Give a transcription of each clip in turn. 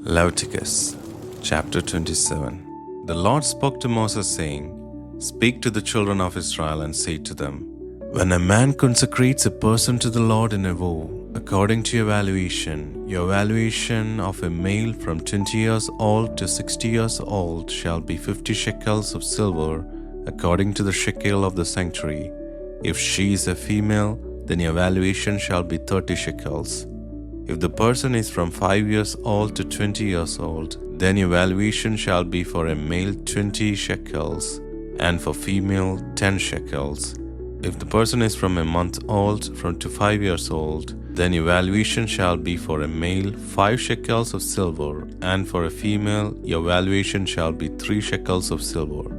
Leviticus chapter 27. The Lord spoke to Moses, saying, "Speak to the children of Israel and say to them, when a man consecrates a person to the Lord in a vow, according to your valuation of a male from 20 years old to 60 years old shall be 50 shekels of silver, according to the shekel of the sanctuary. If she is a female, then your valuation shall be 30 shekels. If the person is from 5 years old to 20 years old, then your valuation shall be for a male 20 shekels, and for female 10 shekels. If the person is from a month old to 5 years old, then your valuation shall be for a male 5 shekels of silver, and for a female your valuation shall be 3 shekels of silver.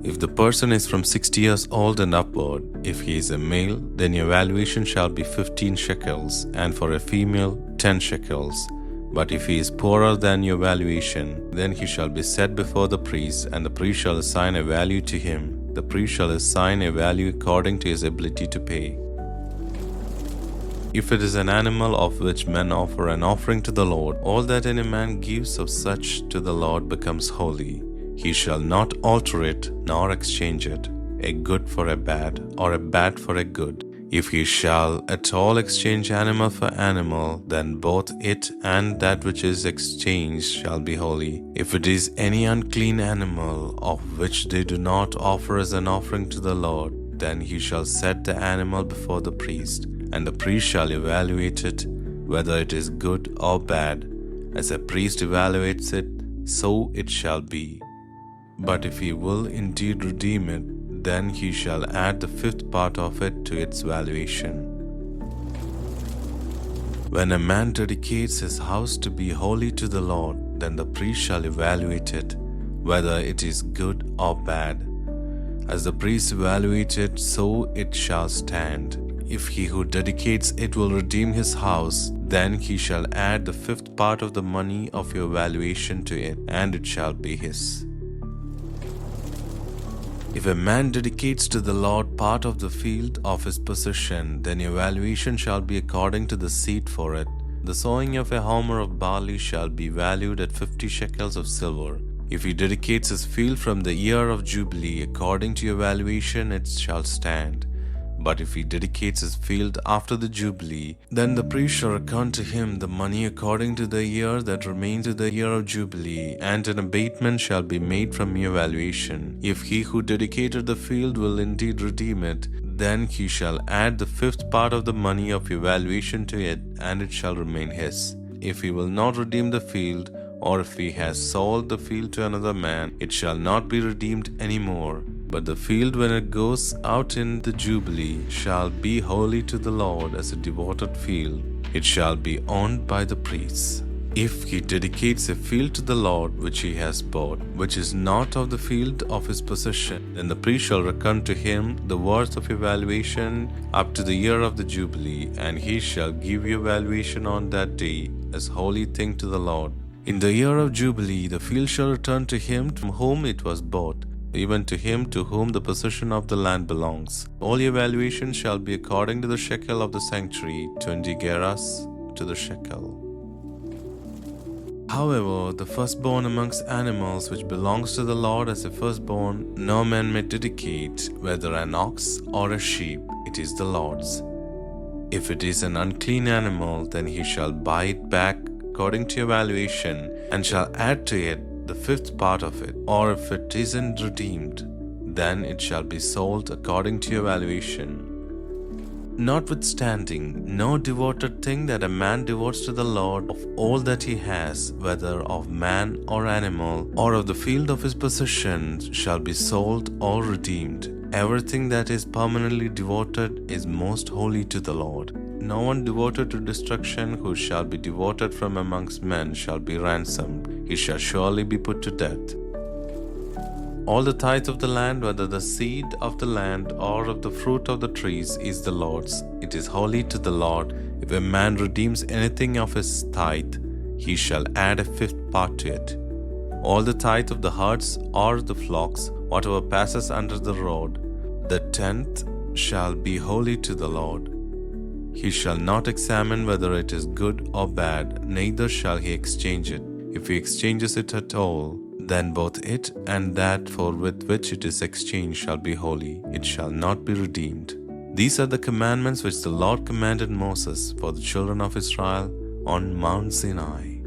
If the person is from 60 years old and upward, if he is a male, then your valuation shall be 15 shekels, and for a female 10 shekels. But if he is poorer than your valuation, then he shall be set before the priest, and the priest shall assign a value to him. The priest shall assign a value according to his ability to pay. If it is an animal of which men offer an offering to the Lord, all that any man gives of such to the Lord becomes holy. He shall not alter it nor exchange it, a good for a bad, or a bad for a good. If he shall at all exchange animal for animal, then both it and that which is exchanged shall be holy. If it is any unclean animal of which they do not offer as an offering to the Lord, then he shall set the animal before the priest, and the priest shall evaluate it, whether it is good or bad. As a priest evaluates it, so it shall be. But if he will indeed redeem it, then he shall add the 5th part of it to its valuation. When a man dedicates his house to be holy to the Lord, then the priest shall evaluate it, whether it is good or bad. As the priest evaluates it, so it shall stand. If he who dedicates it will redeem his house, then he shall add the 5th part of the money of your valuation to it, and it shall be his. If a man dedicates to the Lord part of the field of his possession, then your valuation shall be according to the seed for it. The sowing of a homer of barley shall be valued at 50 shekels of silver. If he dedicates his field from the year of Jubilee, according to your valuation it shall stand. But if he dedicates his field after the Jubilee, then the priest shall reckon to him the money according to the year that remains of the year of Jubilee, and an abatement shall be made from your valuation. If he who dedicated the field will indeed redeem it, then he shall add the 5th part of the money of your valuation to it, and it shall remain his. If he will not redeem the field, or if he has sold the field to another man, it shall not be redeemed any more. But the field, when it goes out in the Jubilee, shall be holy to the Lord as a devoted field. It shall be owned by the priests. If he dedicates a field to the Lord which he has bought, which is not of the field of his possession, then the priest shall reckon to him the worth of your valuation up to the year of the Jubilee, and he shall give your valuation on that day as holy thing to the Lord. In the year of Jubilee, the field shall return to him from whom it was bought, even to him to whom the possession of the land belongs. All your valuation shall be according to the shekel of the sanctuary, 20 gerahs to the shekel. However, the firstborn amongst animals which belongs to the Lord as a firstborn, no man may dedicate, whether an ox or a sheep, it is the Lord's. If it is an unclean animal, then he shall buy it back according to your valuation, and shall add to it the 5th part of it. Or if it isn't redeemed, then it shall be sold according to your valuation. Notwithstanding, no devoted thing that a man devotes to the Lord of all that he has, whether of man or animal, or of the field of his possession, shall be sold or redeemed. Everything that is permanently devoted is most holy to the Lord. No one devoted to destruction who shall be devoted from amongst men shall be ransomed. He shall surely be put to death. All the tithe of the land, whether the seed of the land or of the fruit of the trees, is the Lord's. It is holy to the Lord. If a man redeems anything of his tithe, he shall add a 5th part to it. All the tithe of the herds or the flocks, whatever passes under the road, the 10th shall be holy to the Lord. He shall not examine whether it is good or bad, neither shall he exchange it. If he exchanges it at all, then both it and that for with which it is exchanged shall be holy, it shall not be redeemed. These are the commandments which the Lord commanded Moses for the children of Israel on Mount Sinai.